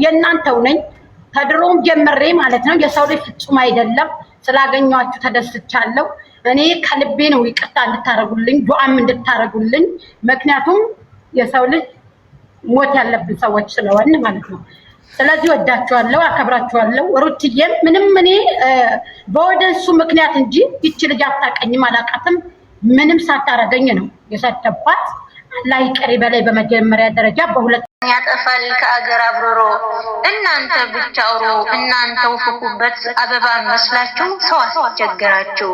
የእናንተው ነኝ ተድሮም ጀምሬ ማለት ነው። የሰው ልጅ ፍጹም አይደለም። ስላገኛችሁ ተደስቻለሁ። እኔ ከልቤ ነው ይቅርታ እንድታረጉልኝ ዱዓም እንድታረጉልኝ። ምክንያቱም የሰው ልጅ ሞት ያለብን ሰዎች ስለሆነ ማለት ነው። ስለዚህ ወዳችኋለሁ፣ አከብራችኋለሁ። ሩትዬም ምንም እኔ በወደሱ ምክንያት እንጂ ይቺ ልጅ አታቀኝም፣ አላቃትም። ምንም ሳታረገኝ ነው የሰደባት። አላህ ይቅር በላይ በመጀመሪያ ደረጃ በሁለት ያጠፋል ከአገር አብሮሮ እናንተ ብቻ አውሩ እናንተው ፍኩበት አበባ መስላችሁ ሰው አስቸገራችሁ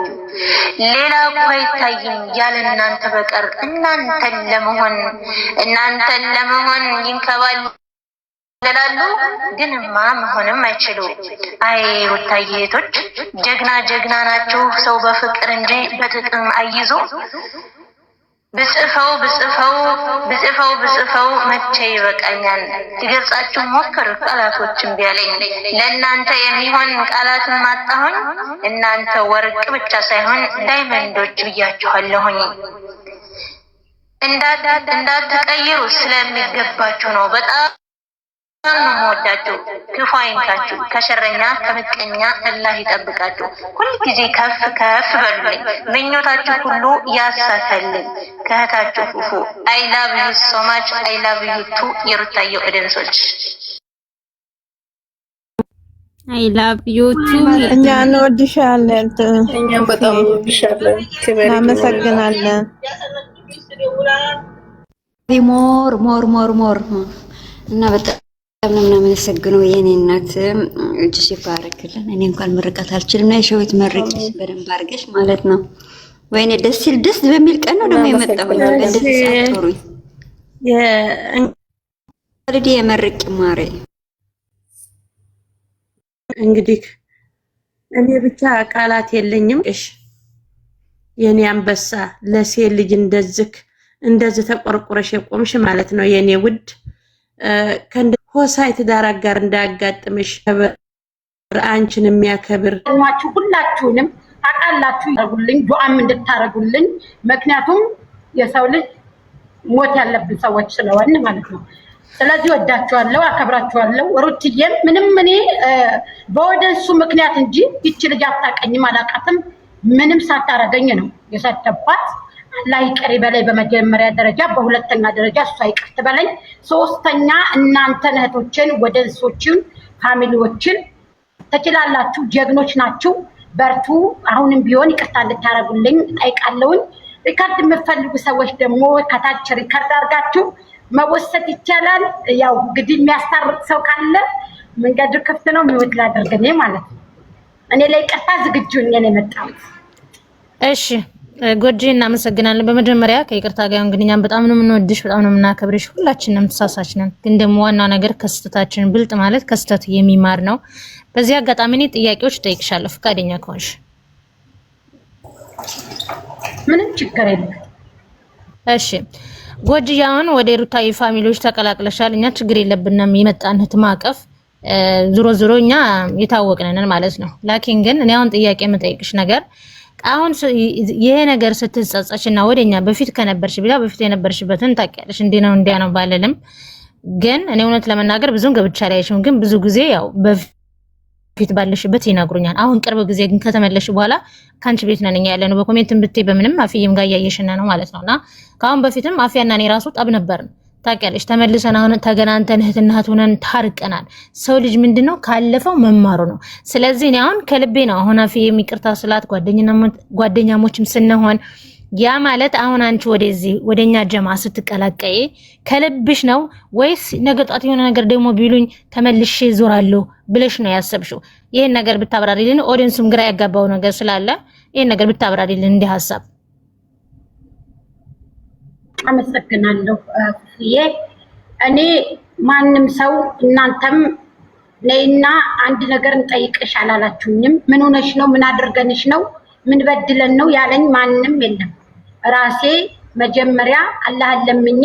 ሌላ እኮ አይታይም ያለ እናንተ በቀር እናንተን ለመሆን ይንከባሉ ይላሉ ግንማ መሆንም አይችሉ አይ ወታየቶች ጀግና ናችሁ ሰው በፍቅር እንጂ በጥቅም አይይዙ ብጽፈው መቼ ይበቃኛል ትገልጻችሁ ሞክር ቃላቶችን ቢያለኝ ለእናንተ የሚሆን ቃላትን ማጣሁኝ እናንተ ወርቅ ብቻ ሳይሆን ዳይመንዶች ብያችኋለሁኝ እንዳትቀይሩ ስለሚገባችሁ ነው በጣም ወዳችሁ ክፉ አይንካችሁ ከሸረኛ ከምቀኛ አላህ ይጠብቃችሁ ሁሉ ጊዜ ከፍ በሉልኝ ምኞታችሁ ሁሉ ያሳካልኝ ከህታችሁ ፉፉ አይ ላቭ ዩ ሶ ማች አይ ላቭ ዩ ቱ የሩታየው ኤደንሶች አይ ላቭ ዩ ቱ እኛ እንወድሻለን እኛም በጣም እንወድሻለን እናመሰግናለን ሞር እና በጣም ምናመሰግነው የኔ እናት እጅሽ ይባረክልን። እኔ እንኳን ምርቃት አልችልም እና የሸዊት መርቂ በደንብ አድርገሽ ማለት ነው። ወይኔ ደስ በሚል ቀን ነው ደግሞ የመጣሁት። እንደዚህ ሳትሩኝ የእንግዲህ የመርቂ ማሬ እንግዲህ እኔ ብቻ ቃላት የለኝም። እሺ የኔ አንበሳ ለሴት ልጅ እንደዚህ ተቆርቆረሽ የቆምሽ ማለት ነው የኔ ውድ ሆሳይት ዳር አጋር እንዳያጋጥምሽ አንቺን የሚያከብር ማችሁ ሁላችሁንም አቃላችሁ ያርጉልኝ ዱዓም እንድታረጉልኝ ምክንያቱም የሰው ልጅ ሞት ያለብን ሰዎች ስለሆነ ማለት ነው። ስለዚህ ወዳችኋለሁ፣ አከብራችኋለሁ። ሩትዬም ምንም እኔ በወደሱ ምክንያት እንጂ ይቺ ልጅ አታቀኝም፣ አላቃትም። ምንም ሳታረገኝ ነው የሰደባት። አላህ ይቅር በላይ በመጀመሪያ ደረጃ በሁለተኛ ደረጃ እሷ ይቅር ትበለኝ። ሶስተኛ እናንተ እህቶችን ወደሶችን ፋሚሊዎችን ተችላላችሁ፣ ጀግኖች ናችሁ፣ በርቱ። አሁንም ቢሆን ይቅርታ እንድታረጉልኝ ጠይቃለሁኝ። ሪካርድ የምትፈልጉ ሰዎች ደግሞ ከታች ሪካርድ አድርጋችሁ መወሰድ ይቻላል። ያው እንግዲህ የሚያስታርቅ ሰው ካለ መንገዱ ክፍት ነው። ምን ላደርግ እኔ ማለት ነው። እኔ ላይ ይቅርታ ዝግጁ ነኝ የመጣሁት። እሺ ጎጂ እናመሰግናለን። በመጀመሪያ ከይቅርታ ጋር እንግዲህ እኛም በጣም ነው የምንወድሽ፣ በጣም ነው የምናከብርሽ። ሁላችንም ተሳሳች ነን፣ ግን ደግሞ ዋና ነገር ከስተታችን ብልጥ ማለት ከስተት የሚማር ነው። በዚህ አጋጣሚ እኔ ጥያቄዎች ጠይቅሻለሁ ፈቃደኛ ከሆንሽ። ምንም ችግር የለም። እሺ ጎጂ አሁን ወደ ሩታዬ ፋሚሊዎች ተቀላቅለሻል። እኛ ችግር የለብንም የመጣን እህት ማቀፍ ዞሮ እኛ የታወቅነን ማለት ነው። ላኪን ግን እኔ አሁን ጥያቄ የምጠይቅሽ ነገር አሁን ይሄ ነገር ስትጸጸችና ወደኛ በፊት ከነበርሽ ቢላ በፊት የነበርሽበትን ታውቂያለሽ። እንዲያ ነው ባለልም ግን እኔ እውነት ለመናገር ብዙም ገብቻ ላይሽም ግን ብዙ ጊዜ ያው በፊት ባለሽበት ይናገሩኛል። አሁን ቅርብ ጊዜ ግን ከተመለሽ በኋላ ካንቺ ቤት ነን እኛ ያለነው በኮሜንትም ብትይ በምንም አፍዬም ጋር እያየሽና ነው ማለት ነውና ካሁን በፊትም አፍያና እኔ ራሱ ጠብ ነበርን ታውቂያለሽ። ተመልሰን አሁን ተገናንተን እህትና እህት ሆነን ታርቀናል። ሰው ልጅ ምንድነው ካለፈው መማሩ ነው። ስለዚህ እኔ አሁን ከልቤ ነው አሁን አፍዬ የሚቅርታ ስላት ጓደኛሞችም ስንሆን ያ ማለት አሁን አንቺ ወደኛ ጀማ ስትቀላቀይ ከልብሽ ነው ወይስ ነገ ጧት የሆነ ነገር ደግሞ ቢሉኝ ተመልሼ ዞራለሁ ብለሽ ነው ያሰብሽው? ይሄን ነገር ብታብራሪልን ኦዲየንሱም ግራ ያጋባው ነገር ስላለ ይሄን ነገር ብታብራሪልን እንደ ሐሳብ። አመሰግናለሁ። እኔ ማንም ሰው እናንተም ነይና አንድ ነገር እንጠይቅሽ አላላችሁኝም። ምን ሆነሽ ነው? ምን አድርገንሽ ነው? ምን በድለን ነው ያለኝ ማንም የለም። ራሴ መጀመሪያ አላህን ለምኜ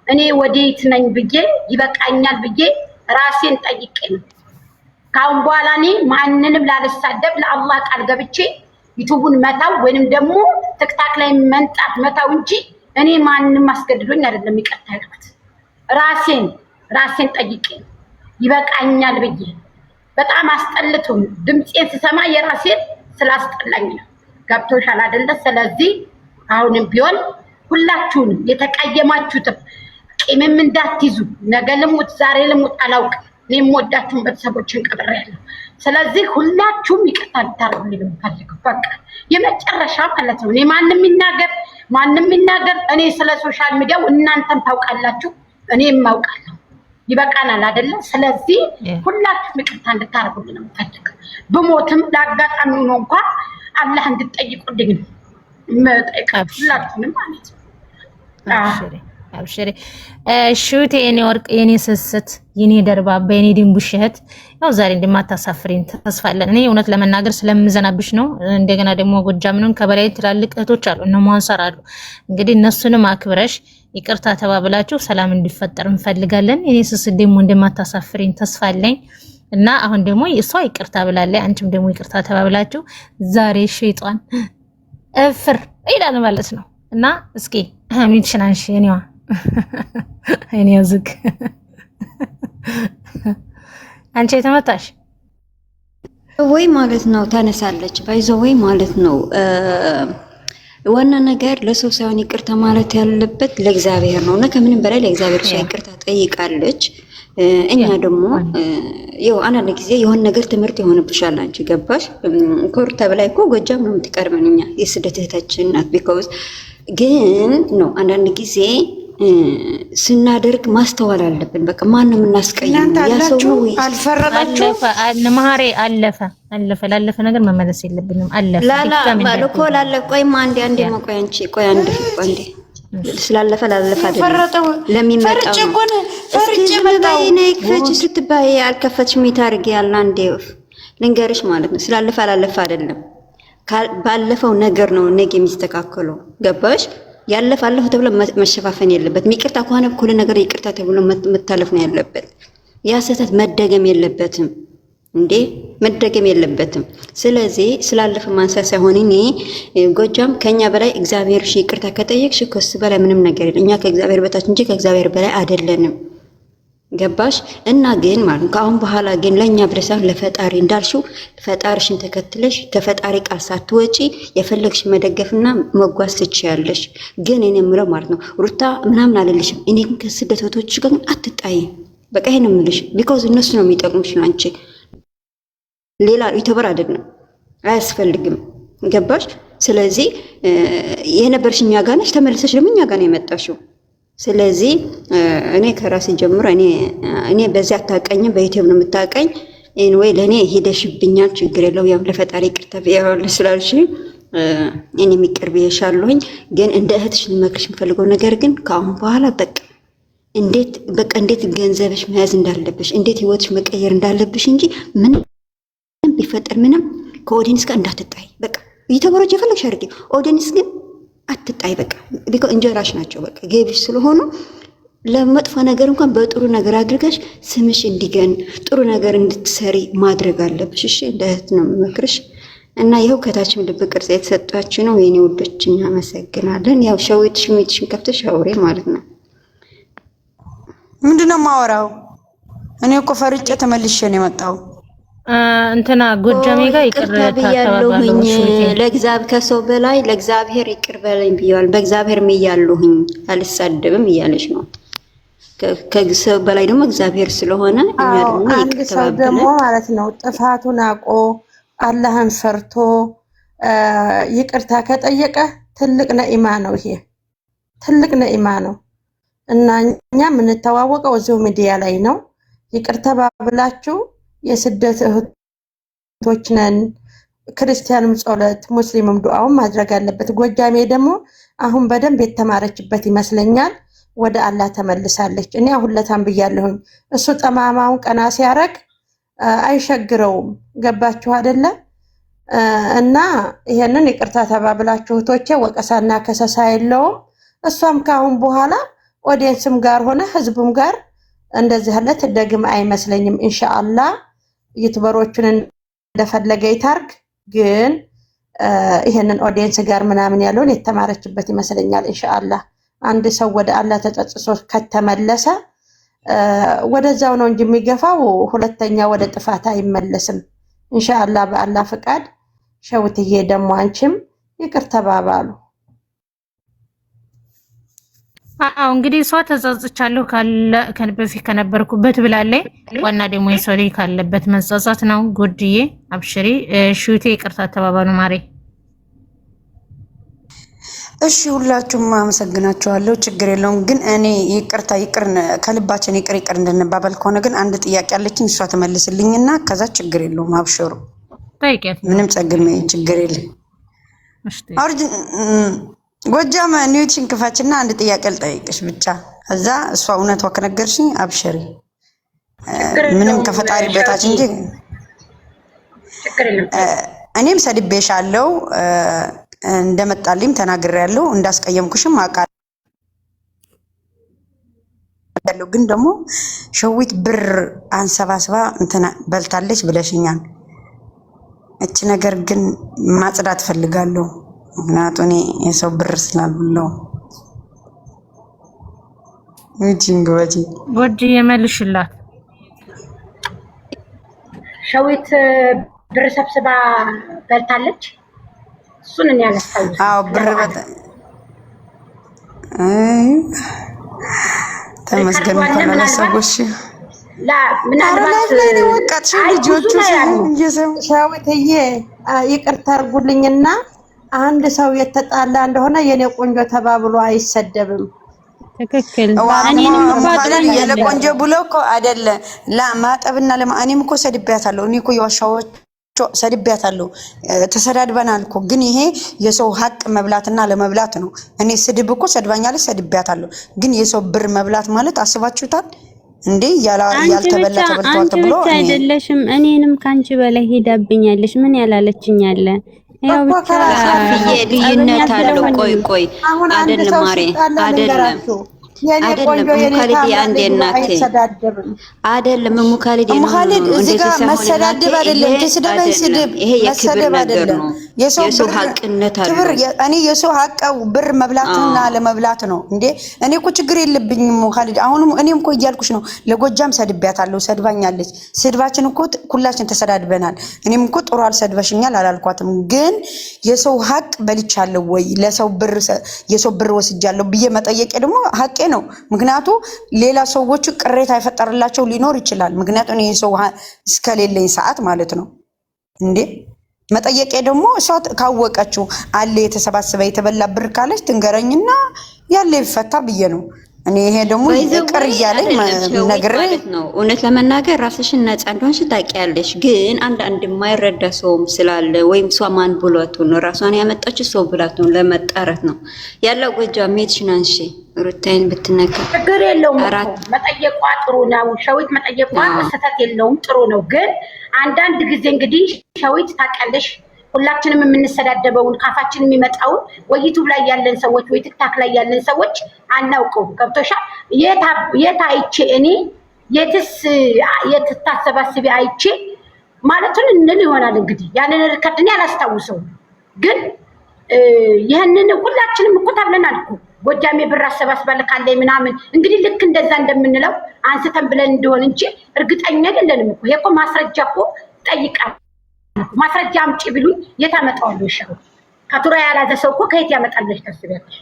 እኔ ወዴት ነኝ ብዬ ይበቃኛል ብዬ ራሴን ጠይቄ ነው። ካሁን በኋላ እኔ ማንንም ላልሳደብ ለአላህ ቃል ገብቼ ዩቲዩብን መታው ወይንም ደግሞ ቲክታክ ላይ መታው እንጂ እኔ ማንንም አስገድዶኝ አይደለም ይቅርታ ያልኩት። ራሴን ጠይቄ ይበቃኛል ብዬ በጣም አስጠልቶኝ ድምጼን ስሰማ የራሴን ስላስጠላኝ ነው። ገብቶሻል አይደለ? ስለዚህ አሁንም ቢሆን ሁላችሁንም የተቀየማችሁትም ቂምም እንዳትይዙ። ነገ ልሙት ዛሬ ልሙት አላውቅም። እኔም ወዳችሁን ቤተሰቦችን ቀብሬያለሁ። ስለዚህ ሁላችሁም ይቅርታ ልታረጉልኝ ነው የምፈልገው። በቃ የመጨረሻ ማለት ነው። እኔ ማንም ይናገር እኔ ስለ ሶሻል ሚዲያው እናንተም ታውቃላችሁ፣ እኔም አውቃለሁ። ይበቃናል አይደለ? ስለዚህ ሁላችሁም ይቅርታ እንድታረጉልኝ ነው የምፈልገው። ብሞትም ለአጋጣሚው ነው እንኳን አላህ እንድትጠይቁልኝ ነው የምጠይቃችሁ ሁላችሁንም ማለት ነው። አብሽሪ ሹት የኔ ወርቅ የኔ ስስት የኔ ደርባባ የኔ ድንቡሽህት ያው ዛሬ እንደማታሳፍሪኝ ተስፋ አለን። እኔ እውነት ለመናገር ስለምዘናብሽ ነው። እንደገና ደግሞ ጎጃምንም ከበላይ ትላልቅ እህቶች አሉ እነ ሟንሰር አሉ። እንግዲህ እነሱንም አክብረሽ ይቅርታ ተባብላችሁ ሰላም እንዲፈጠር እንፈልጋለን። የኔ ስስት ደግሞ እንደማታሳፍሪኝ ተስፋ አለኝ እና አሁን ደግሞ እሷ ይቅርታ ብላለች፣ አንቺም ደግሞ ይቅርታ ተባብላችሁ ዛሬ ሸይጣን እፍር ይላል ማለት ነው። እና እስኪ ሚትሽናንሽ የኔዋ እኔ ያዝክ አንቺ የተመታሽ ወይ ማለት ነው ታነሳለች ባይዞ ወይ ማለት ነው። ዋና ነገር ለሰው ሳይሆን ይቅርታ ማለት ያለበት ለእግዚአብሔር ነው እና ከምንም በላይ ለእግዚአብሔር ሰው ይቅርታ ጠይቃለች። እኛ ደግሞ ያው አንዳንድ ጊዜ የሆነ ነገር ትምህርት ይሆንብሻል። አንቺ ገባሽ? ኮርታ በላይ እኮ ጎጃም ነው የምትቀርበን እኛ የስደት እህታችን ናት። ቢኮዝ ግን ነው አንዳንድ ጊዜ ስናደርግ ማስተዋል አለብን። በቃ ማን ነው የምናስቀይም? ያ ሰው ነው አልፈረዳችሁ ማሬ አለፈ ላለፈ ነገር መመለስ የለብንም። አለፈ ማለኮ ላለፈ ቆይ አንዴ ቆይ አንቺ ቆይ አንዴ ስላለፈ ላለፈ አይደለም ለሚመጣው ፈርጭ መጣው ነይ ክፈች ስትባይ አልከፈትሽም ይታርግ ያለ አንዴ ልንገርሽ ማለት ነው። ስላለፈ ላለፈ አይደለም ባለፈው ነገር ነው ነገ የሚስተካከለው። ገባሽ? ያለፈ አለፈ ተብሎ መሸፋፈን የለበትም። ይቅርታ ከሆነ ሁሉ ነገር ይቅርታ ተብሎ መታለፍ ነው ያለበት። ያ ስህተት መደገም የለበትም እንዴ መደገም የለበትም። ስለዚህ ስላለፈ ማንሳት ሳይሆን እኔ ጎጃም ከኛ በላይ እግዚአብሔር ይቅርታ ከጠየቅሽ ከሱ በላይ ምንም ነገር የለም። እኛ ከእግዚአብሔር በታች እንጂ ከእግዚአብሔር በላይ አይደለንም። ገባሽ? እና ግን ማለት ከአሁን በኋላ ግን ለኛ ብለሳን ለፈጣሪ እንዳልሽው ፈጣሪሽን ተከትለሽ ከፈጣሪ ቃል ሳትወጪ የፈለግሽ መደገፍና መጓዝ ትችያለሽ። ግን እኔ የምለው ማለት ነው ሩታ ምናምን አልልሽም። እኔ ግን ከስደት እህቶችሽ ጋር አትጣይ። በቃ ይሄን የምልሽ ቢኮዝ እነሱ ነው የሚጠቅሙሽ ነው አንቺ ሌላ ዩቲዩበር አይደለም፣ አያስፈልግም። ገባሽ? ስለዚህ የነበርሽ እኛ ጋር ነሽ፣ ተመልሰሽ ደግሞ እኛ ጋር ነው የመጣሽው። ስለዚህ እኔ ከራሴ ጀምሮ እኔ በዚህ አታቀኝም፣ በዩቲዩብ ነው የምታቀኝ። ኤኒዌይ ለኔ ሄደሽብኛል፣ ችግር የለው። ያው ለፈጣሪ ይቅርታ ቢያወል ስላልሽ እኔ የሚቀርብ ይሻለሁኝ። ግን እንደ እህትሽ ልመክርሽ የምፈልገው ነገር ግን ከአሁን በኋላ እንዴት ገንዘብሽ መያዝ እንዳለብሽ፣ እንዴት ህይወትሽ መቀየር እንዳለብሽ እንጂ ምን ቢፈጠር ምንም ከኦዲየንስ ጋር እንዳትጣይ። በቃ እየተበረጀ ፈለግሽ አድርጊ። ኦዲየንስ ግን አትጣይ። በቃ ቢኮ እንጀራሽ ናቸው። በቃ ገቢሽ ስለሆኑ ለመጥፎ ነገር እንኳን በጥሩ ነገር አድርገሽ ስምሽ እንዲገን ጥሩ ነገር እንድትሰሪ ማድረግ አለብሽ። እሺ እንደ እህት ነው የምመክርሽ። እና ይኸው ከታችም ልብ ቅርጽ የተሰጣችሁ ነው የኔ ውዶች፣ እናመሰግናለን። ያው ሸዊትሽን ከፍተሽ አውሬ ማለት ነው። ምንድነው የማወራው? እኔ እኮ ፈርጬ ተመልሼ ነው የመጣው። እንትና ጎጃሜ ጋር ይቅርታ ተባባሉ። ለእግዚአብሔር ከሰው በላይ ለእግዚአብሔር ይቅር በለኝ ብያለሁ። በእግዚአብሔር ምያለሁኝ አልሳደብም እያለች ነው። ከሰው በላይ ደግሞ እግዚአብሔር ስለሆነ እኛ ደግሞ አንድ ሰው ደግሞ ማለት ነው ጥፋቱን አቆ አላህን ፈርቶ ይቅርታ ከጠየቀ ትልቅ ነኢማ ነው። ይሄ ትልቅ ነኢማ ነው እና እኛ የምንተዋወቀው እዚሁ ሚዲያ ላይ ነው። ይቅርታ ባብላችሁ የስደት እህቶች ነን። ክርስቲያንም ጸሎት ሙስሊምም ዱዓውን ማድረግ አለበት። ጎጃሜ ደግሞ አሁን በደንብ የተማረችበት ይመስለኛል። ወደ አላህ ተመልሳለች። እኔ አሁን ለታም ብያለሁኝ እሱ ጠማማውን ቀና ሲያረግ አይሸግረውም። ገባችሁ አይደለ? እና ይሄንን ይቅርታ ተባብላችሁ እህቶቼ ወቀሳና ከሰሳ የለውም። እሷም ካሁን በኋላ ኦዲየንስም ጋር ሆነ ህዝቡም ጋር እንደዚህ አለ ትደግም አይመስለኝም። ኢንሻአላህ ዩቲዩበሮችን እንደፈለገ ይታርግ። ግን ይሄንን ኦዲየንስ ጋር ምናምን ያለውን የተማረችበት ይመስለኛል። ኢንሻአላህ አንድ ሰው ወደ አላህ ተጸጽቶ ከተመለሰ ወደዛው ነው እንጂ የሚገፋው ሁለተኛ ወደ ጥፋት አይመለስም። ኢንሻአላህ በአላህ ፍቃድ ሸውትዬ ደግሞ አንቺም ይቅር ተባባሉ። አዎ እንግዲህ እሷ ተጸጽቻለሁ በፊት ከነበርኩበት ብላለች። ዋና ደግሞ የሰው ልጅ ካለበት መጸጸት ነው። ጉድዬ አብሽሪ ሹቴ ይቅርታ ተባባሉ ማሬ። እሺ ሁላችሁም አመሰግናችኋለሁ። ችግር የለውም። ግን እኔ ይቅር ከልባችን ይቅር እንድንባባል ከሆነ ግን አንድ ጥያቄ አለችኝ። እሷ ትመልስልኝና ከዛ ችግር የለውም። አብሽሩ ምንም ችግር የለም። ጎጃም ኒውትሪሽን ክፋችና አንድ ጥያቄ ልጠይቅሽ ብቻ። እዛ እሷ እውነቷ ከነገርሽኝ አብሽሪ። ምንም ከፈጣሪ በታች እንጂ እኔም ሰድቤሻለሁ፣ እንደመጣልኝ ተናግሬያለሁ፣ እንዳስቀየምኩሽም አውቃለሁ። ግን ደግሞ ሸዊት ብር አንሰባስባ እንትና በልታለች ብለሽኛል። እቺ ነገር ግን ማጽዳት ፈልጋለሁ። ምክንያቱም እኔ የሰው ብር ስላልበላው ወዲ የመልሽላት ሸዊት ብር ሰብስባ በልታለች። እሱን እኔ አላስታውስም። አዎ ብር ተመስገን ካላሰቦሽ ምናልባት ልጆቹ ሸዊትዬ ይቅርታ አድርጉልኝና አንድ ሰው የተጣላ እንደሆነ የኔ ቆንጆ ተባብሎ አይሰደብም። ትክክል። የለ ቆንጆ ብሎ እኮ አይደለ ማጠብና እኔም እኮ ሰድቤያታለሁ። እኔ እኮ የዋሻዎች ሰድቤያታለሁ። ተሰዳድበናል እኮ። ግን ይሄ የሰው ሀቅ መብላትና ለመብላት ነው። እኔ ስድብ እኮ ሰድባኛለች፣ ሰድቤያታለሁ። ግን የሰው ብር መብላት ማለት አስባችሁታል እንዴ? ያልተበላ ተበልቷል ተብሎ አይደለሽም። እኔንም ካንቺ በላይ ሄዳብኛለሽ። ምን ያላለችኝ አለ? ያው ብቻ ልዩነት አለው። ቆይ አይደለም ማሬ አይደለም አይደለም ሙካሊድ እዚህ ጋር መሰዳደብ አይደለም። ተስደበኝ ስድብ መሰደብ አይደለም። የሰው ሀቅነት አለ። እኔ የሰው ሀቅ ብር መብላትና ለመብላት ነው እንዴ? እኔ እኮ ችግር የለብኝም ሙካሊድ። አሁንም እኔም እኮ እያልኩሽ ነው። ለጎጃም ሰድቤያታለሁ፣ ሰድባኛለች። ስድባችን እኮ ሁላችን ተሰዳድበናል። እኔም እኮ ጥሩ አልሰድበሽኛል አላልኳትም። ግን የሰው ሀቅ በልቻለሁ ወይ ለሰው ብር የሰው ብር ወስጃለሁ ብዬ መጠየቄ ደግሞ ሀቄ ነው። ምክንያቱ ሌላ ሰዎች ቅሬታ የፈጠረላቸው ሊኖር ይችላል። ምክንያቱም ይሄ ሰው እስከሌለኝ ሰዓት ማለት ነው እንዴ መጠየቄ ደግሞ እሷ ካወቀችው አለ የተሰባሰበ የተበላ ብር ካለች ትንገረኝና ያለ ይፈታ ብዬ ነው። እኔ ይሄ ደግሞ ይቅር እያለኝ ነገር ነው። እውነት ለመናገር ራስሽን ነፃ እንደሆንሽ ታውቂያለሽ። ግን አንድ የማይረዳ ሰውም ስላለ ወይም እሷ ማን ብሏት ነው ራሷን ያመጣችው ሰው ብሏት ነው ለመጣረት ነው ያለው። ጎጃም ሜትሽናንሺ ሩታይን ብትነካ ችግር የለውም። መጠየቋ ጥሩ ነው። ሸዊት መጠየቋ ስህተት የለውም፣ ጥሩ ነው። ግን አንዳንድ ጊዜ እንግዲህ ሸዊት ታውቂያለሽ ሁላችንም የምንሰዳደበውን ካፋችን የሚመጣውን ወይ ዩቲዩብ ላይ ያለን ሰዎች ወይ ቲክታክ ላይ ያለን ሰዎች አናውቀው። ገብቶሻል? የት አይቼ እኔ የትታሰባስቢ አይቼ ማለቱን እንል ይሆናል። እንግዲህ ያንን ርከት እኔ አላስታውሰውም። ግን ይህንን ሁላችንም እኮ ተብለናል እኮ ጎጃሜ ብር አሰባስባለ ካለ ምናምን እንግዲህ ልክ እንደዛ እንደምንለው አንስተን ብለን እንደሆነ እንጂ እርግጠኛ አይደለንም እኮ። ይሄ እኮ ማስረጃ እኮ ጠይቃል። ማስረጃ አምጪ ቢሉኝ የት አመጣዋለሁ? ይሻው ካቱራ ያላዘ ሰው እኮ ከየት ያመጣልሽ ታስቢያለሽ?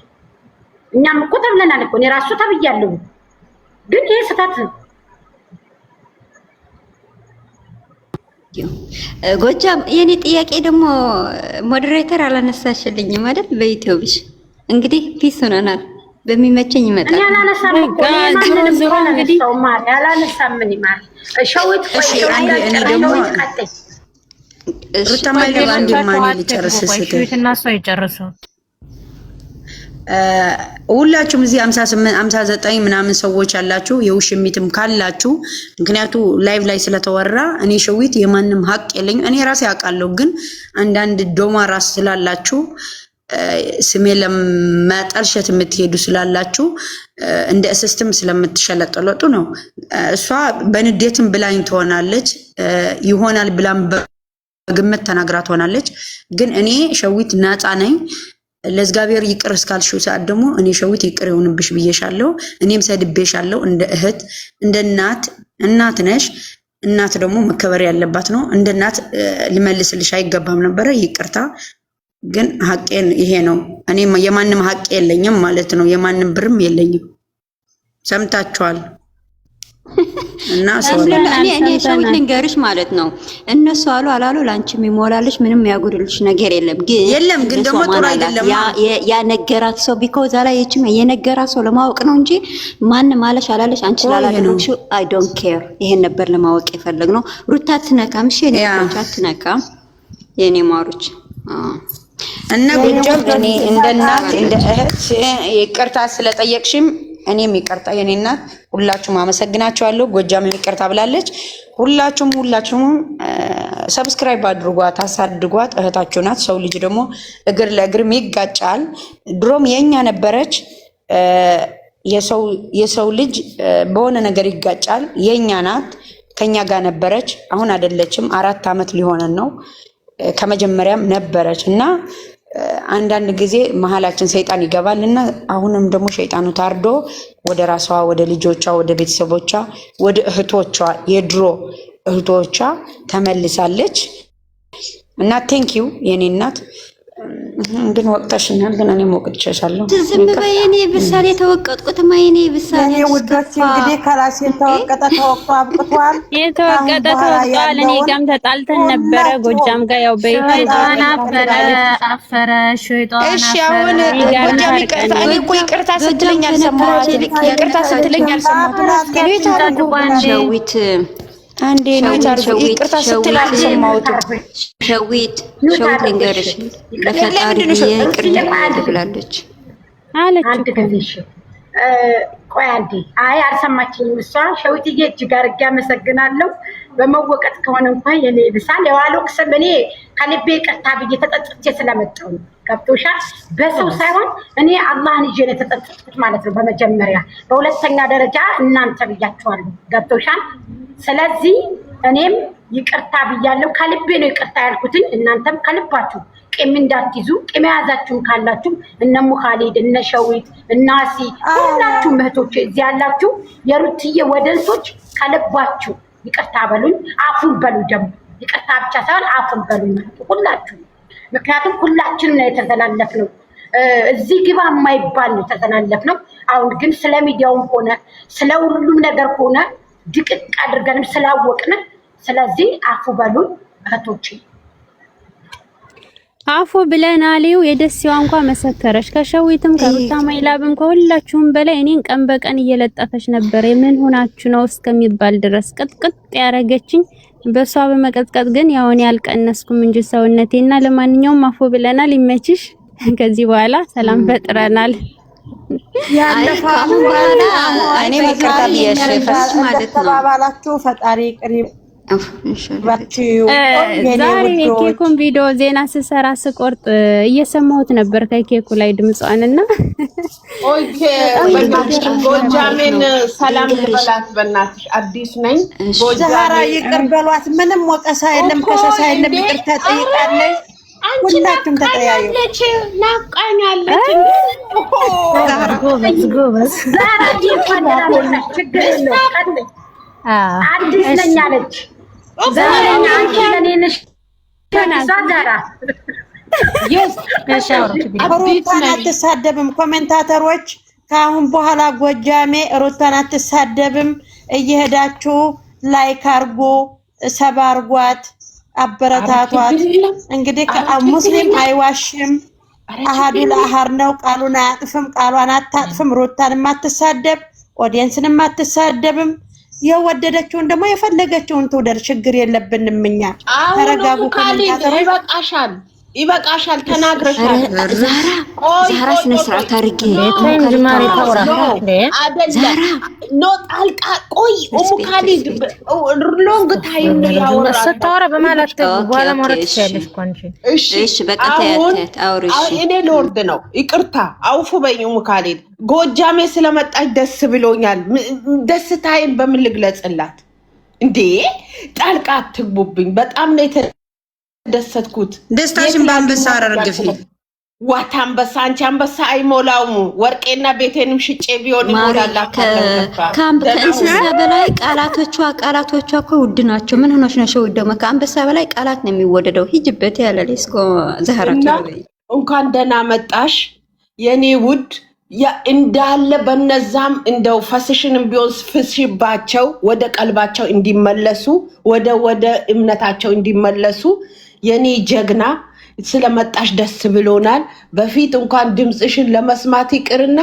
እኛም እኮ ተብለናል እኮ እኔ ራሱ ተብያለሁ። ግን ይሄ ስህተት ነው። ጎጃም የኔ ጥያቄ ደግሞ ሞዴሬተር አላነሳሽልኝም አይደል? በዩቲዩብሽ እንግዲህ ፒስ ሆነናል። በሚመቸኝ ይመጣል። እኔ አላነሳም እኮ ማንንም ቢሆን እንግዲህ ሰው ማለት አላነሳም። ምን ይማል ሸዊት እሺ እኔ ደግሞ ሩታማይ አንድ ማን ሊጨርስ እና እሷ ይጨርሱ። ሁላችሁም እዚህ 58 59 ምናምን ሰዎች ያላችሁ የውሽሚትም ካላችሁ ምክንያቱ ላይቭ ላይ ስለተወራ እኔ ሸዊት የማንም ሀቅ የለኝም። እኔ ራሴ አውቃለሁ። ግን አንዳንድ ዶማ ራስ ስላላችሁ ስሜ ለማጠልሸት የምትሄዱ ስላላችሁ እንደ እስስትም ስለምትሸለጠለጡ ነው። እሷ በንዴትም ብላኝ ትሆናለች ይሆናል ብላም በግምት ተናግራ ትሆናለች። ግን እኔ ሸዊት ነፃ ነኝ። ለእግዚአብሔር ይቅር እስካልሽው ሰዓት ደግሞ እኔ ሸዊት ይቅር ይሁንብሽ ብዬሻለሁ። እኔም ሰድቤሻለሁ እንደ እህት እንደ እናት ነሽ። እናት ደግሞ መከበር ያለባት ነው። እንደ እናት ልመልስልሽ አይገባም ነበረ። ይቅርታ ግን ሐቄን ይሄ ነው። እኔ የማንም ሐቅ የለኝም ማለት ነው። የማንም ብርም የለኝም። ሰምታችኋል። እና እኔ ሸዊት ልንገርሽ ማለት ነው። እነሱ አሉ አላሉ ላንቺ የሚሞላልሽ ምንም ያጉድልሽ ነገር የለም። ግን ደግሞ ጥሩ አይደለም ያ ነገራት ሰው ቢኮዝ አላየችም። የነገራት ሰው ለማወቅ ነው እንጂ ማን ማለሽ አላለሽ አንቺ ስላላደረግሽ አይ ዶንት ኬር። ይሄን ነበር ለማወቅ የፈለግነው። ሩታ ትነካም እሺ፣ እኔ አትነካም የኔ ማሩች እና ጎጃም እኔ እንደ እናት እንደ እህት ይቅርታ ስለጠየቅሽም እኔም ይቅርታ የኔ እናት ሁላችሁም አመሰግናችኋለሁ። ጎጃም ይቅርታ ብላለች። ሁላችሁም ሰብስክራይብ አድርጓት፣ አሳድጓት። እህታችሁ ናት። ሰው ልጅ ደግሞ እግር ለእግርም ይጋጫል። ድሮም የኛ ነበረች። የሰው ልጅ በሆነ ነገር ይጋጫል። የኛ ናት። ከኛ ጋር ነበረች። አሁን አይደለችም። 4 ዓመት ሊሆነን ነው። ከመጀመሪያም ነበረች እና አንዳንድ ጊዜ መሀላችን ሰይጣን ይገባልና አሁንም ደግሞ ሸይጣኑ ታርዶ ወደ ራሷ ወደ ልጆቿ ወደ ቤተሰቦቿ ወደ እህቶቿ የድሮ እህቶቿ ተመልሳለች እና ቴንኪው የኔ እናት። ግን ወቅተሽኛል። ግን እኔ ወቅትሻለሁ። ዝም በይ። እኔ ብሳሌ ተወቀጥኩት ማይኔ ብሳሌ ውዶች እንግዲህ ከራሴ ተወቀጠ ተወቅቶ አብቅቷል። የተወቀጠ ተወቅቷል። እኔ ጋርም ተጣልተን ነበረ ጎጃም ጋር ያው በይፋ አፈረ ሸይጣን። እሺ አሁን ጎጃም ይቅርታ። እኔ እኮ ይቅርታ ስትለኝ አልሰማሁትም። ይቅርታ ስትለኝ አልሰማሁትም። እኔ ታረቁ ሸዊት አንዴ ነው ታርጉ። ይቅርታ ስትል አልሰማሁትም። ሸዊት ልንገርሽ ለፈጣሪ ይቅርታ ብላለች አለች። አንድ ጊዜ እሺ ቆይ አንዴ። አይ አልሰማችኝም እሷ። ሸዊትዬ እጅግ አድርጌ አመሰግናለሁ። በመወቀጥ ከሆነ እንኳን የኔ ብሳል የዋሎክስም እኔ ከልቤ ይቅርታ ብዬ ተጸጽቼ ስለመጣሁ ነው። ገብቶሻል? በሰው ሳይሆን እኔ አላህን ይዤ ነው የተጸጸትኩት ማለት ነው በመጀመሪያ። በሁለተኛ ደረጃ እናንተ ብያችኋለሁ። ገብቶሻል? ስለዚህ እኔም ይቅርታ ብያለሁ። ከልቤ ነው ይቅርታ ያልኩትኝ። እናንተም ከልባችሁ ቂም እንዳትይዙ። ቂም የያዛችሁም ካላችሁ እነ ሙኻሊድ እነ ሸዊት እነ አሲ ሁላችሁም እህቶቼ እዚህ ያላችሁ የሩትዬ ወደንሶች ከልባችሁ ይቅርታ በሉኝ፣ አፉን በሉ። ደግሞ ይቅርታ ብቻ ሳይሆን አፉን በሉኝ ሁላችሁ። ምክንያቱም ሁላችንም ነው የተዘላለፍነው። እዚህ ግባ የማይባል ነው የተዘላለፍነው። አሁን ግን ስለ ሚዲያውም ሆነ ስለ ሁሉም ነገር ሆነ ድቅቅ አድርገንም ስላወቅን ስለዚህ አፉ በሉን እህቶቼ። አፉ ብለናሊው የደስዋ እንኳን መሰከረሽ። ከሸዊትም ከሩታ ማይላብም ከሁላችሁም በላይ እኔን ቀን በቀን እየለጠፈች ነበር። ምን ሆናችሁ ነው እስከሚባል ድረስ ቅጥቅጥ ያረገችኝ። በሷ በመቀጥቀጥ ግን ያው እኔ አልቀነስኩም እንጂ ሰውነቴና። ለማንኛውም አፉ ብለናል። ይመችሽ። ከዚህ በኋላ ሰላም ፈጥረናል። ያለፈው እኔ መከታተል ያሸፈስ ማለት ነው። ተባባላችሁ ፈጣሪ ቅሪብ ዛሬ የኬኩን ቪዲዮ ዜና ስሰራ ስቆርጥ እየሰማሁት ነበር ከኬኩ ላይ ድምጿንና ኦኬ ጎጃሜን ሰላም በላት በእናትሽ። አዲስ ነኝ ዛራ ይቅር በሏት። ምንም ወቀሳ የለም ከሰሳ የለም። ይቅርታ ጠይቃለች። ሁላችሁም ተጠያየቁ። ናፍቃኛለች። ጎበዝ ዛራ ይፈዳለች። ችግር የለውም። አዲስ ነኝ አለች። ዛሬ አንቺ ለኔ ነሽ ዛራ ሩታን አትሳደብም። ኮሜንታተሮች ከአሁን በኋላ ጎጃሜ ሩታን አትሳደብም። እየሄዳችሁ ላይክ አርጎ ሰብ አርጓት፣ አበረታቷት። እንግዲህ ሙስሊም አይዋሽም፣ አሃዱ ለአሃር ነው። ቃሉን አያጥፍም፣ ቃሏን አታጥፍም። ሩታንም አትሳደብ፣ ኦዲየንስንም አትሳደብም። የወደደችውን ደግሞ የፈለገችውን ትውደድ። ችግር የለብንም እኛ። ተረጋጉ። ኮሜንታተሮች ይበቃሻል፣ ተናግረሻል። ዛራ ስነ ስርዓት አድርጌ ኖ ጣልቃ ቆይ። ሙኻሊድ ሎንግ ታይም ነው ያወራው። ስታወራ በማለት በኋላ ማውራት ትችያለሽ እኮ አንቺ። እሺ በቃ ተያት አውሪሽ። እኔ ሎርድ ነው። ይቅርታ አውፉ በይኝ ሙኻሊድ። ጎጃሜ ስለመጣች ደስ ብሎኛል። ደስታዬን በምን ልግለጽላት እንዴ? ጣልቃ አትግቡብኝ። በጣም ነው ደሰትኩት። ደስታሽን በአንበሳ አረግፊ። ዋት አንበሳ አንቺ አንበሳ አይሞላውም። ወርቄና ቤቴንም ሽጬ ቢሆን ይሞላላታል። ከእንስሳ በላይ ቃላቶቿ እኮ ውድ ናቸው። ምን ሆነሽ ነው ሸው? ደግሞ ከአንበሳ በላይ ቃላት ነው የሚወደደው። ሂጅበት ያለ ለስኮ ዘህራቱ እንኳን ደህና መጣሽ የኔ ውድ። እንዳለ በነዛም እንደው ፈስሽንም ቢሆን ፍስሽባቸው ወደ ቀልባቸው እንዲመለሱ ወደ እምነታቸው እንዲመለሱ የኔ ጀግና ስለመጣሽ ደስ ብሎናል። በፊት እንኳን ድምጽሽን ለመስማት ይቅርና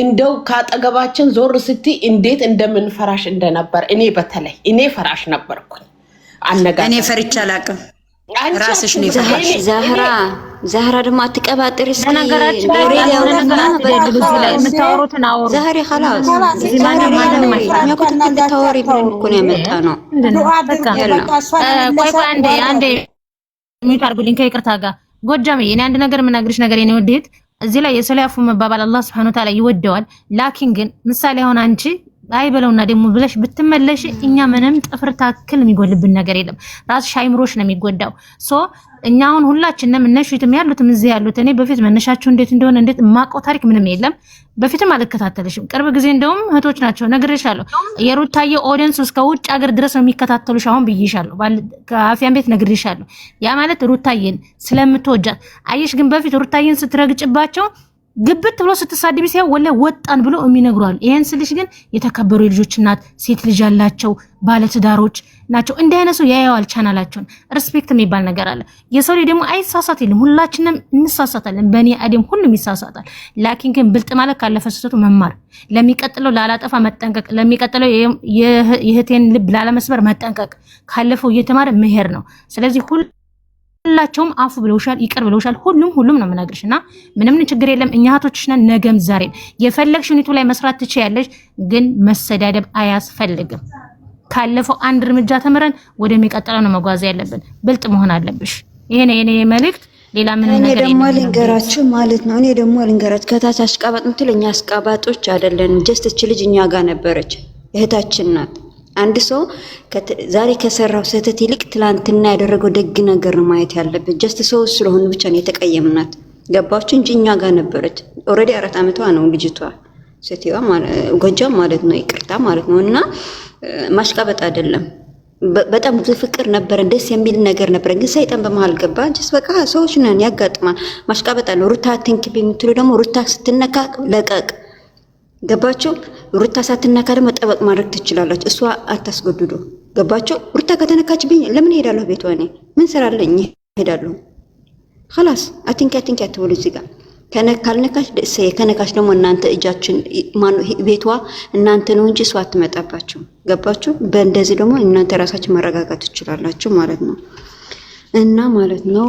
እንደው ካጠገባችን ዞር ስቲ እንዴት እንደምንፈራሽ እንደነበር በተለይ እኔ ፈራሽ ነበርኩኝ። እኔ ፈርቻ አላቅም። ራስሽ ነው ፈራሽ። ዛህራ ደግሞ አትቀባጥሪ። ነገራችን ላይ የምታወሩትን አወሩ። ዛህሪ خلاص እዚህ ማለት ያቆጥ እንድታወሪ ብለን እኮ ነው ያመጣነው። ቆይ አንዴ ሚት አርጉልኝ ከይቅርታ ጋር ጎጃሜ። እኔ አንድ ነገር የምናገርሽ ነገር የኔ ወዴት እዚህ ላይ የሰላፉ መባባል አላህ Subhanahu Wa Ta'ala ይወደዋል። ላኪን ግን ምሳሌ አሁን አንቺ አይበለውና ደግሞ ብለሽ ብትመለሽ እኛ ምንም ጥፍር ታክል የሚጎልብን ነገር የለም። ራስሽ አይምሮሽ ነው የሚጎዳው። እኛ አሁን ሁላችንም እነሽቱም ያሉትም እዚህ ያሉት እኔ በፊት መነሻቸው እንዴት እንደሆነ እንዴት ማቀው ታሪክ ምንም የለም። በፊትም አልከታተልሽም። ቅርብ ጊዜ እንደውም እህቶች ናቸው ነግሬሻለሁ። የሩታዬ ኦዲየንስ እስከ ውጭ ሀገር ድረስ ነው የሚከታተሉሽ። አሁን ብዬሻለሁ፣ ከአፍያን ቤት ነግሬሻለሁ። ያ ማለት ሩታዬን ስለምትወጃት አየሽ። ግን በፊት ሩታዬን ስትረግጭባቸው ግብት ብሎ ስትሳደቢ ሲያው ወላሂ ወጣን ብሎ የሚነግሯል። ይሄን ስልሽ ግን የተከበሩ የልጆች እናት ሴት ልጅ ያላቸው ባለትዳሮች ናቸው። እንደ አይነሱ ያያዋል ቻናላቸውን። ሪስፔክት የሚባል ነገር አለ። የሰው ልጅ ደግሞ አይሳሳት የለም። ሁላችንም እንሳሳታለን። በእኔ አደም ሁሉም ይሳሳታል። ላኪን ግን ብልጥ ማለት ካለፈ ስህተቱ መማር፣ ለሚቀጥለው ላላጠፋ መጠንቀቅ፣ ለሚቀጥለው የእህቴን ልብ ላለመስበር መጠንቀቅ፣ ካለፈው እየተማረ መሄድ ነው። ስለዚህ ሁላቸውም አፉ ብለውሻል፣ ይቅር ብለውሻል። ሁሉም ነው የምነግርሽና ምንም ችግር የለም። እኛ እህቶችሽ ነን። ነገም ዛሬም የፈለግሽው ዩኒቱ ላይ መስራት ትችያለሽ። ግን መሰዳደብ አያስፈልግም። ካለፈው አንድ እርምጃ ተምረን ወደሚቀጥለው ነው መጓዝ ያለብን። ብልጥ መሆን አለብሽ። ይሄ ነው የኔ መልእክት። ሌላ ምን ነገር እኔ ደግሞ ልንገራችሁ ማለት ነው። ከታች አሽቃባጥ ምትለኛ አሽቃባጦች አይደለን። ጀስት እቺ ልጅ እኛ ጋር ነበረች፣ እህታችን ናት። አንድ ሰው ዛሬ ከሰራው ስህተት ይልቅ ትላንትና ያደረገው ደግ ነገር ነው ማየት ያለበት። ጀስት ሰው ስለሆነ ብቻ ነው የተቀየምናት። ገባችሁ እንጂ እኛ ጋር ነበረች። ኦሬዲ 4 አመቷ ነው ልጅቷ፣ ሴትዋ ጎጃም ማለት ነው። ይቅርታ ማለት ነው። እና ማሽቃበጥ አይደለም። በጣም ብዙ ፍቅር ነበር፣ ደስ የሚል ነገር ነበር። ግን ሰይጣን በመሃል ገባ። ጀስት በቃ ሰዎች ነን፣ ያጋጥማል። ማሽቃበጥ አለ። ሩታ ትንክብ የምትሉ ደግሞ ሩታ ስትነካ ለቀቅ። ገባችሁ? ሩታ ሳትነካ ደግሞ ጠበቅ ማድረግ ትችላላችሁ። እሷ አታስገድዱ። ገባችሁ? ሩታ ከተነካችብኝ ለምን ሄዳለሁ? ቤቷ እኔ ምን ሰራለኝ? ሄዳለሁ። خلاص አትንኪ አትበሉ። እዚህ ጋር ካልነካች ደስ ከነካች ደግሞ እናንተ እጃችን ቤቷ እናንተ ነው እንጂ እሷ አትመጣባችሁ። ገባችሁ? በእንደዚህ ደግሞ እናንተ ራሳችሁ መረጋጋት ትችላላችሁ ማለት ነው። እና ማለት ነው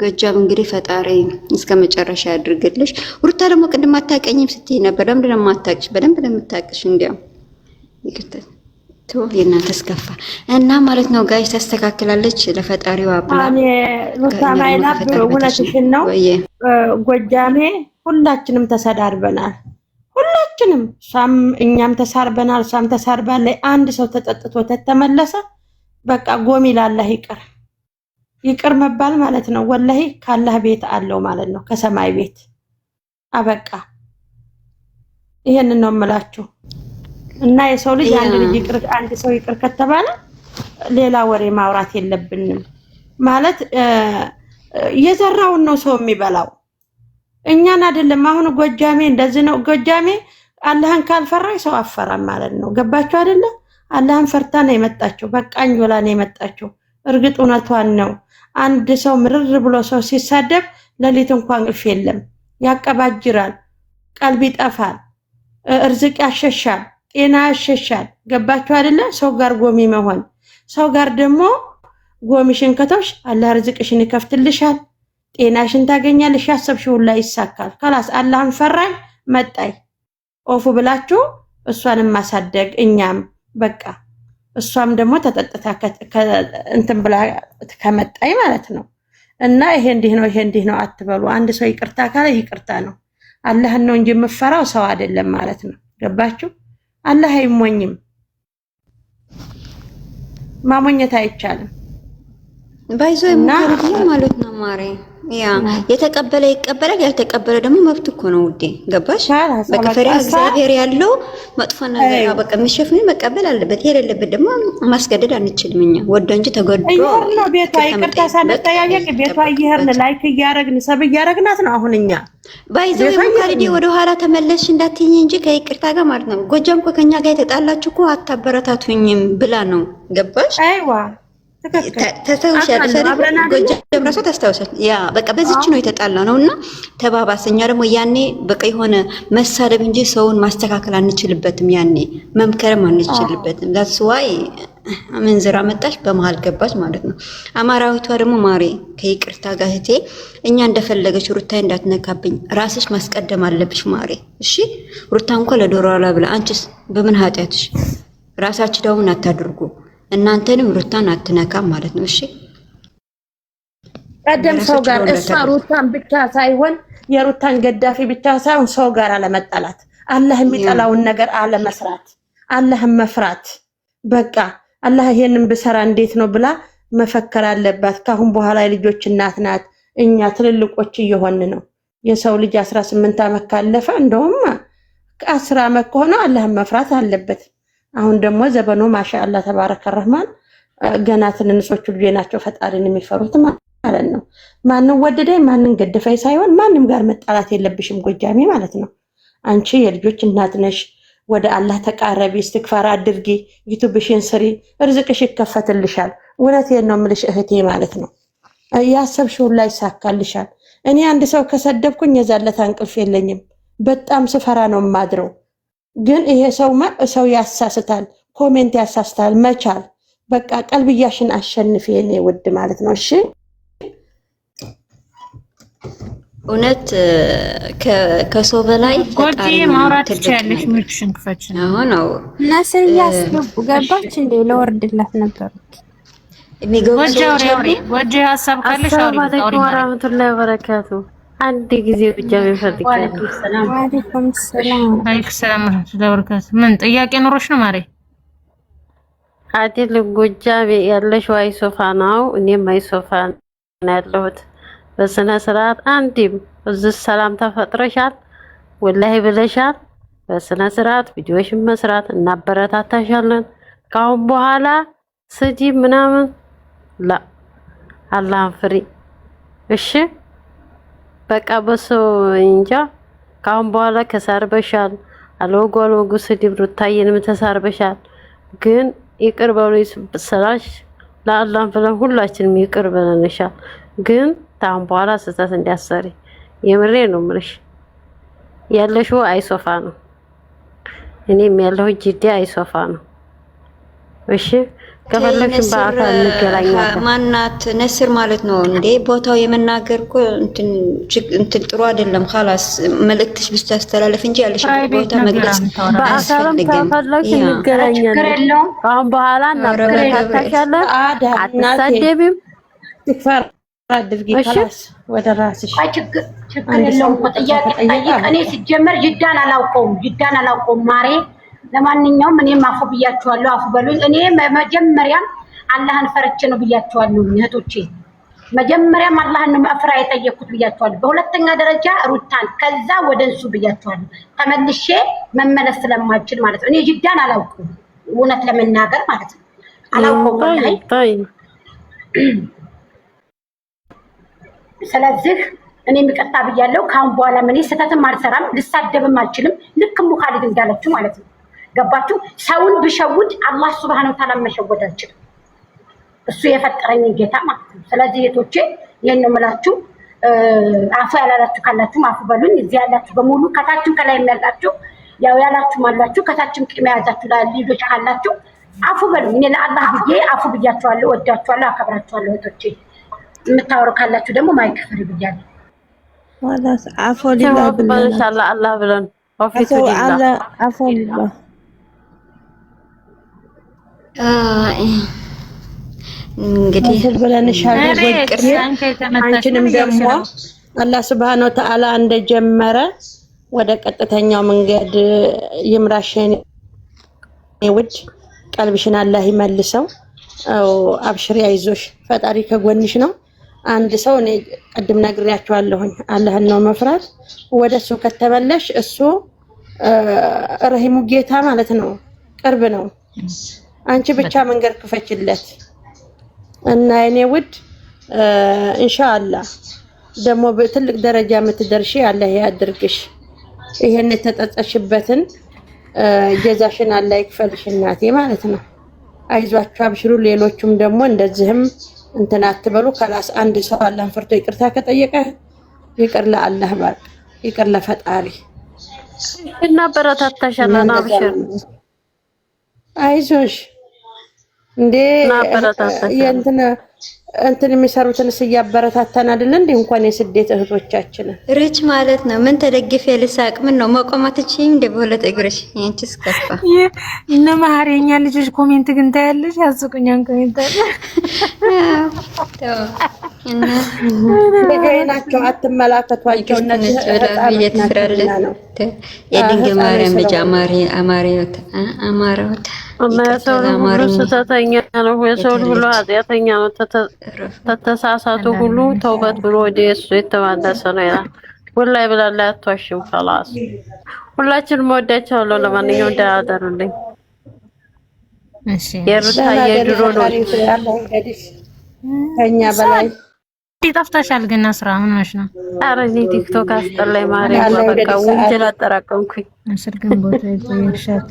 ገጃም እንግዲህ ፈጣሪ እስከ መጨረሻ ያድርግልሽ። ሩታ ደግሞ ቅድም አታቀኝም ስትይ ነበር። ለምን እንደማታቅሽ በደንብ ለምታቅሽ እንዲያው ይከተል የእናንተ ስከፋ እና ማለት ነው ጋይስ ታስተካክላለች። ለፈጣሪው አብላ ሩታ ማይላ እውነትሽን ነው። ጎጃሜ ሁላችንም ተሰዳርበናል። ሁላችንም እኛም ተሳርበናል፣ እሷም ተሳርባለች። አንድ ሰው ተጠጥቶ ተተመለሰ በቃ ጎሚ ላላህ ይቅር መባል ማለት ነው። ወላሂ ካላህ ቤት አለው ማለት ነው፣ ከሰማይ ቤት አበቃ። ይሄንን ነው የምላችሁ። እና የሰው ልጅ አንድ ሰው ይቅር ከተባለ ሌላ ወሬ ማውራት የለብንም ማለት የዘራውን ነው ሰው የሚበላው፣ እኛን አይደለም። አሁን ጎጃሜ እንደዚህ ነው። ጎጃሜ አላህን ካልፈራይ ሰው አፈራም ማለት ነው። ገባችሁ አይደለ? አላህን ፈርታ ነው የመጣችው። በቃኝ ብላ ነው የመጣችው። እርግጥ እውነቷን ነው። አንድ ሰው ምርር ብሎ ሰው ሲሳደብ ለሊት እንኳን እንቅልፍ የለም፣ ያቀባጅራል፣ ቀልብ ይጠፋል፣ እርዝቅ ያሸሻል፣ ጤና ያሸሻል። ገባችሁ አይደለ? ሰው ጋር ጎሚ መሆን። ሰው ጋር ደግሞ ጎሚሽን ከተውሽ አላህ ርዝቅሽን ይከፍትልሻል፣ ጤናሽን ታገኛለሽ፣ ያሰብሽው ላይ ይሳካል። خلاص አላህን ፈራይ መጣይ ኦፉ ብላችሁ እሷንም ማሳደግ እኛም በቃ እሷም ደግሞ ተጠጥታ እንትን ብላ ከመጣይ ማለት ነው። እና ይሄ እንዲህ ነው አትበሉ። አንድ ሰው ይቅርታ ካለ ይቅርታ ነው። አላህን ነው እንጂ የምፈራው ሰው አይደለም ማለት ነው። ገባችሁ? አላህ አይሞኝም፣ ማሞኘት አይቻልም። ባይዞ የምትፈልጊው ማለት ነው ማሬ ያ የተቀበለ ይቀበላል፣ ያልተቀበለ ደግሞ መብት እኮ ነው ውዴ። ገባሽ? በከፈሪያ እግዚአብሔር ያለው መጥፎ ነገር በቃ የሚሸፍን መቀበል አለበት። የሌለበት ደግሞ ማስገደድ አንችልም እኛ ወዶ እንጂ ተገዶ ነው። ቤቷ ይቅርታ ሳንጠያየቅ ቤቷ እየሄድን ላይክ እያረግን ሰብ እያረግናት ነው። አሁን እኛ ባይዘው ሙካሪዲ ወደ ኋላ ተመለሽ እንዳትኝ እንጂ ከይቅርታ ጋር ማለት ነው። ጎጃም እኮ ከኛ ጋር የተጣላችሁ እኮ አታበረታቱኝም ብላ ነው። ገባሽ? አይዋ ተስተውሻለሽ አይደል? ጎጃም ራሱ ተስተውሻል። ያ በቃ በዚች ነው የተጣላ ነውና ተባባሰኛ ደግሞ ያኔ በቃ የሆነ መሳደብ እንጂ ሰውን ማስተካከል አንችልበትም። ያኔ መምከርም አንችልበትም። that's why አመንዝራ መጣሽ በመሃል ገባች ማለት ነው። አማራዊቷ ደግሞ ማሬ ከይቅርታ ጋር እህቴ እኛ እንደፈለገች ሩታይ እንዳትነካብኝ ራስሽ ማስቀደም አለብሽ ማሬ። እሺ ሩታ እንኳን ለዶሮ አላ ብላ አንቺስ በምን ኃጢያትሽ ራሳችሁ ዳውን አታድርጉ። እናንተንም ሩታን አትነካም ማለት ነው። እሺ ቀደም ሰው ጋር እሷ ሩታን ብቻ ሳይሆን የሩታን ገዳፊ ብቻ ሳይሆን ሰው ጋር አለመጣላት፣ አላህ የሚጠላውን ነገር አለመስራት፣ አላህን መፍራት። በቃ አላህ ይሄንን ብሰራ እንዴት ነው ብላ መፈከር አለባት። ካሁን በኋላ የልጆች እናት ናት። እኛ ትልልቆች እየሆን ነው። የሰው ልጅ 18 ዓመት ካለፈ እንደውም 10 ዓመት ከሆነ አላህን መፍራት አለበት። አሁን ደግሞ ዘበኑ ማሻአላ ተባረከ ረህማን ገና ትንንሾቹ ልጆች ናቸው ፈጣሪን የሚፈሩት ማለት ነው። ማንን ወደደኝ ማንን ገደፈኝ ሳይሆን ማንም ጋር መጣላት የለብሽም ጎጃሜ ማለት ነው። አንቺ የልጆች እናት ነሽ። ወደ አላህ ተቃረቢ፣ እስትግፋር አድርጊ፣ ዩቲዩብሽን ስሪ፣ ርዝቅሽ ይከፈትልሻል። እውነቴን ነው የምልሽ እህቴ ማለት ነው። ያሰብሽውን ላይ ይሳካልሻል። እኔ አንድ ሰው ከሰደብኩኝ የዛለት እንቅልፍ የለኝም። በጣም ስፈራ ነው ማድረው። ግን ይሄ ሰው ያሳስታል፣ ኮሜንት ያሳስታል። መቻል በቃ ቀልብያሽን አሸንፊ የኔ ውድ ማለት ነው። እሺ እውነት ከሰው በላይ ፈጣሪ ማውራት ትችያለሽ። ምልክሽን ክፈች ነው ነው ነስር ያስገቡ ገባች እንዴ ለወርድላት ነበር የሚገቡት ወጀ ሐሳብ ካለሽ አውሪ ወራህመቱላሂ ወበረካቱ። አንድ ጊዜ ብቻ ቢፈልግ ሰላም አለይኩም ሰላም አለይኩም ሰላም ወራህመቱላሂ ወበረካቱ። ምን ጥያቄ ኖሮሽ ነው ማሬ? አይደል ጎጃሜ ያለሽ ዋይ ሶፋ ነው። እኔም አይ ሶፋ ነው ያለሁት። በስነ ስርዓት አንዲም እዚህ ሰላም ተፈጥረሻል ወላሂ ብለሻል። በስነ ስርዓት ቪዲዮሽን መስራት እናበረታታሻለን። ካሁን በኋላ ስድብ ምናምን ላ አላህን ፍሪ እሺ። በቃ በሶ እንጃ ካሁን በኋላ ከሰርበሻል አልወጉ ስድብ ሩታዬንም ተሰርበሻል። ግን ይቅር በሉኝ ስላሽ ለአላህ ብለን ሁላችንም ይቅር ብለንሻል። ግን ታም በኋላ ስህተት እንዲያሰሪ የምሬ ነው የምልሽ። ያለሽው አይሶፋ ነው፣ እኔም ያለሁ ጅዳ አይሶፋ ነው። እሺ ከፈለግሽ በአካል እንገናኛለን። ማናት ነስር ማለት ነው እንዴ? ቦታው የመናገር እኮ እንትን ጥሩ አይደለም። خلاص መልእክትሽ ብታስተላልፍ እንጂ ያለሽ ቦታ መግለጽ በአካልም ከፈለግሽ እንገናኛለን። አሁን በኋላ እናበረታታሻለን። አትሳደቢም ትክፈር አድርጊ خلاص ወደ ራስሽ። ችግር የለውም እኮ ጥያቄ ጠይቅ። እኔ ሲጀመር ጅዳን አላውቀውም ማሬ። ለማንኛውም እኔም አፉ ብያችኋለሁ፣ አፉ በሉኝ። እኔ መጀመሪያም አላህን ፈርቼ ነው ብያችኋለሁ እህቶቼ። መጀመሪያም አላህን ነው መፍራ የጠየቅኩት ብያችኋለሁ። በሁለተኛ ደረጃ ሩታን፣ ከዛ ወደ እንሱ ብያችኋለሁ። ተመልሼ መመለስ ስለማልችል ማለት ነው። እኔ ጅዳን አላውቀውም እውነት ለመናገር ማለት ነው። አላውቀውም ወላሂ። ስለዚህ እኔ ምቀጣ ብያለሁ። ካሁን በኋላ ምን ስህተትም አልሰራም፣ ልሳደብም አልችልም። ልክ ሙኻሊድ እንዳለችው ማለት ነው። ገባችሁ? ሰውን ብሸውድ አላህ ሱብሃነሁ ወተዓላ መሸወድ አልችልም። እሱ የፈጠረኝ ጌታ ማለት ነው። ስለዚህ እህቶቼ ይሄን ነው የምላችሁ። አፉ ያላላችሁ ካላችሁ አፉ በሉኝ። እዚህ ያላችሁ በሙሉ ከታችም ከላይም ያላችሁ ያው ያላችሁ ማላችሁ ከታችም ቂም ያዛችሁ ልጆች ካላችሁ አፉ በሉኝ። እኔ ለአላህ ብዬ አፉ ብያችኋለሁ። ወዳችኋለሁ፣ አከብራችኋለሁ እህቶቼ። የምታወሩ ካላችሁ ደግሞ ማይክፈር ብያለሁ። خلاص عفوا لله بالله ان شاء الله الله ብለን ኦፊስ الله عفوا لله እንግዲህ ብለንሻል። አንቺንም ደግሞ አላህ Subhanahu Wa Ta'ala እንደጀመረ ወደ ቀጥተኛው መንገድ ይምራሽን ውድ ቀልብሽን አላህ ይመልሰው። አብሽሪ አይዞሽ፣ ፈጣሪ ከጎንሽ ነው። አንድ ሰው እኔ ቀድም ነግሬያቸዋለሁኝ አላህን ነው መፍራት። ወደሱ ከተመለሽ እሱ ረሂሙ ጌታ ማለት ነው፣ ቅርብ ነው። አንቺ ብቻ መንገድ ክፈችለት እና እኔ ውድ ኢንሻአላህ ደግሞ በትልቅ ደረጃ የምትደርሺ አላህ ያድርግሽ። ይሄን የተጠጠሽበትን ጀዛሽን አላህ ይክፈልሽ እናቴ ማለት ነው። አይዟችሁ አብሽሩ። ሌሎቹም ደግሞ እንደዚህም እንትን አትበሉ። ከላስ አንድ ሰው አላህን ፈርቶ ይቅርታ ከጠየቀ ይቅር ለአላህ ባል ይቅር ለፈጣሪ እና በረታታሻለና አብሽር አይዞሽ እንዴ እንትን የሚሰሩትን እያበረታታን አይደል እንዴ? እንኳን የስደት እህቶቻችን ሪች ማለት ነው። ምን ተደግፌ ልሳቅ? ምን ነው መቆማትችኝ እንደ በሁለት እግርሽ እንቺስ ከፋ እነ ማህሪኛ ልጆች ኮሜንት ግን ታያለሽ፣ ያስቁኛን ኮሜንት አለ እና በገናቸው አትመላከቷቸው። እነዚህ ለቪዲዮ ትስራለች የድንግል ማርያም ልጅ አማሪዎት እና ሰው ሁሉ ስተተኛ ነው፣ የሰው ሁሉ ኃጢአተኛ ነው። ተተሳሳቱ ሁሉ ተውበት ብሎ ወደ እሱ የተመለሰ ነው ይላል። ወላሂ ብላላ አትዋሽም። خلاص ሁላችንም ወዳቸዋለሁ። ለማንኛውም ደህና አደሩልኝ። እሺ የሩታ የድሮ ነው ከኛ በላይ ጠፍተሻል። ግን ስራ ምን ሆነሽ ነው? ኧረ እኔ ቲክቶክ አስጠላኝ ማርያም። በቃ ወንጀል አጠራቀምኩኝ። ስልክን ቦታ ይሻት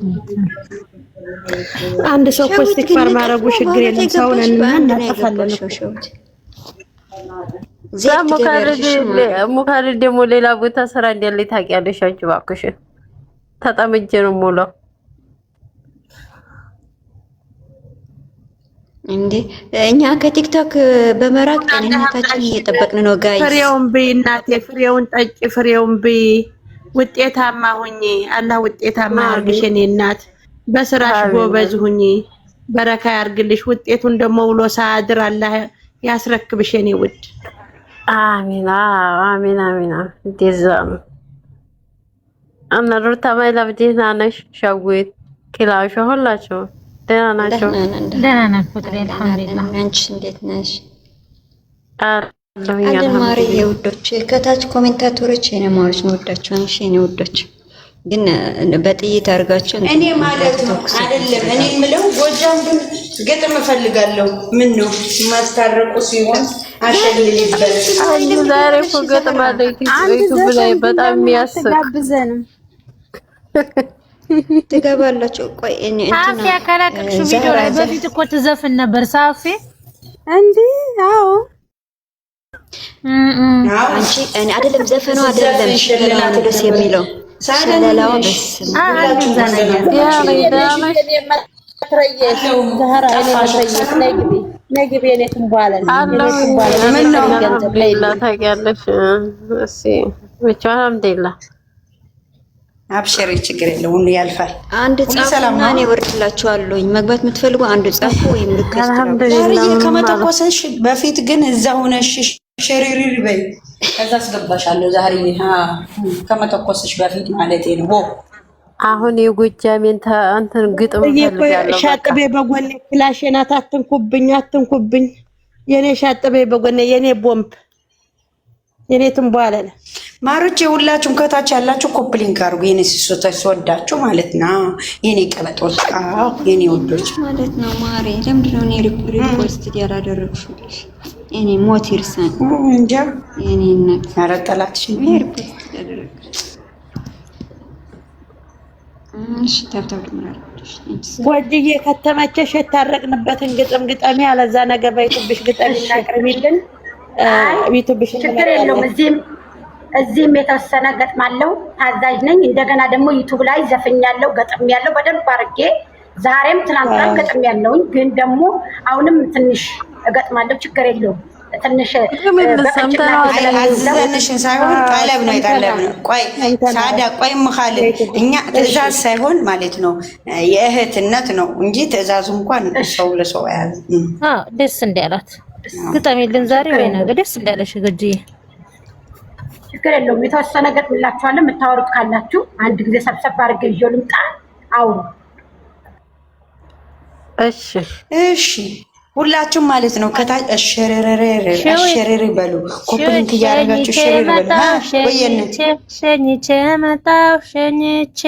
አንድ ሰው ኢስቲግፋር ማድረጉ ችግር የለም። ሰውን እናጠፋለን። ሙካሪ ደግሞ ሌላ ቦታ ስራ እንደሌለ ታውቂያለሽ አንቺ። እባክሽ ተጠምጄ ነው የምውለው እንዴ። እኛ ከቲክቶክ በመራቅ ጤንነታችን እየጠበቅን ነው ጋይስ። ፍሬውን ብይ እናቴ፣ ፍሬውን ጠጪ፣ ፍሬውን ብይ። ውጤታማ ሁኚ። አላህ ውጤታማ ያርግሽ የኔ እናት። በስራሽ ጎበዝ ሁኚ፣ በረካ ያርግልሽ። ውጤቱን ደግሞ ውሎ ሳያድር አላህ ያስረክብሽ የኔ ውድ። አሚን አሚን አሚን። እንደዛ ነው። እና ሩታ ማይላብ ደህና ነሽ? ሸዊት ኪላሽ ሁላችሁ ደህና ናቸው? ደህና ነን ፍቅሬ አልሐምዱሊላህ። አንቺ እንዴት ነሽ? አለሁኝ አልማሪ የውዶች ከታች ኮሜንታቶሮች የኔ ማሮች ነው ወዳችሁ። እሺ የኔ ውዶች ግን በጥይት አርጋችሁ እኔ ማለት ነው አይደለም። እኔ የምለው ጎጃም ግን ግጥም እፈልጋለሁ። ምን ነው ማስታረቁ ሲሆን አሸልልበት። አይ ዛሬ እኮ ግጥም አለ ዩቲዩብ ላይ በጣም የሚያስቅ ጋብዘንም ትገባላችሁ። ቆይ እኔ እንትና ሳፊ ያከላከልሽ ቪዲዮ ላይ በፊት እኮ ትዘፍን ነበር ሳፊ እንዴ? አዎ አንቺ እኔ አይደለም ዘፈኑ አይደለም ሽልማት ደስ የሚለው ሰለላው በስም አብሽሪ ችግር የለም ሁሉ ያልፋል። አንድ ጻፉና እኔ ወርድላችኋለሁኝ። መግባት የምትፈልጉ አንዱ ጻፉ ወይም ልክ አልሐምዱሊላህ። ከመተኮሰሽ በፊት ግን እዛ ሆነሽ ሸሪሪሪ በይ ከዛ አስገባሻለሁ። ዛሬ ከመተኮሰሽ በፊት ማለት ነው። አሁን የጎጃሜን እንትን ግጥም ፈልጋለሁ። ሻጥቤ በጎኔ ፍላሽናት አትንኩብኝ፣ አትንኩብኝ። የኔ ሻጥቤ በጎኔ የኔ ቦምብ የኔ ትንቧለለ ማሮቼ ሁላችሁም ከታች ያላችሁ ኮፕሊንግ አድርጉ። የኔ ሲሶታች ወዳችሁ ማለት ነው። የኔ ቀበጦች የኔ ወዶች ማለት ነው። ማሬ ለምንድን ነው እኔ ሪፖስት ያላደረግሽው? እኔ ሞት ይርሳን እንጃ የኔ እናት አረጠላትሽ ሪፖስት ያደረግሽ። እሺ ታብታብ ምራለሽ ወጅዬ ከተመቸሽ የታረቅንበትን ግጥም ግጠሚ። አለዛ ነገ በይቱብሽ ግጠም እናቅርቢልን። ቢቱብሽ ችግር የለውም። እዚህም የተወሰነ ገጥማለሁ። ታዛዥ ነኝ። እንደገና ደግሞ ዩቲዩብ ላይ ዘፍኛለሁ፣ ገጥሜያለሁ በደንብ አድርጌ። ዛሬም ትናንትና ገጥሜያለሁኝ። ግን ደግሞ አሁንም ትንሽ እገጥማለሁ። ችግር የለውም። ትንሽ አዘንሽን ሳይሆን ቀለብ ነው የቀለብ ነው። ቆይ ሳዳ ቆይ ምኻል እኛ ትዕዛዝ ሳይሆን ማለት ነው የእህትነት ነው እንጂ ትዕዛዙ እንኳን ሰው ለሰው ያዝ ደስ እንዳላት ግጠሚልን ዛሬ ወይ ነገ ደስ እንዳለሽ ግጅዬ። ችግር የለውም። የተወሰነ ገጥምላችኋለሁ። የምታወሩት ካላችሁ አንድ ጊዜ ሰብሰብ አድርጌ ይዤው ልምጣ። አውሩ። እሺ እሺ ሁላችሁም ማለት ነው ከታች አሸረረ በሉ ኮፕሊንክ እያደረጋችሁ ሸረረ በሉ ወየነ ሸኝቼ መጣሁ ሸኝቼ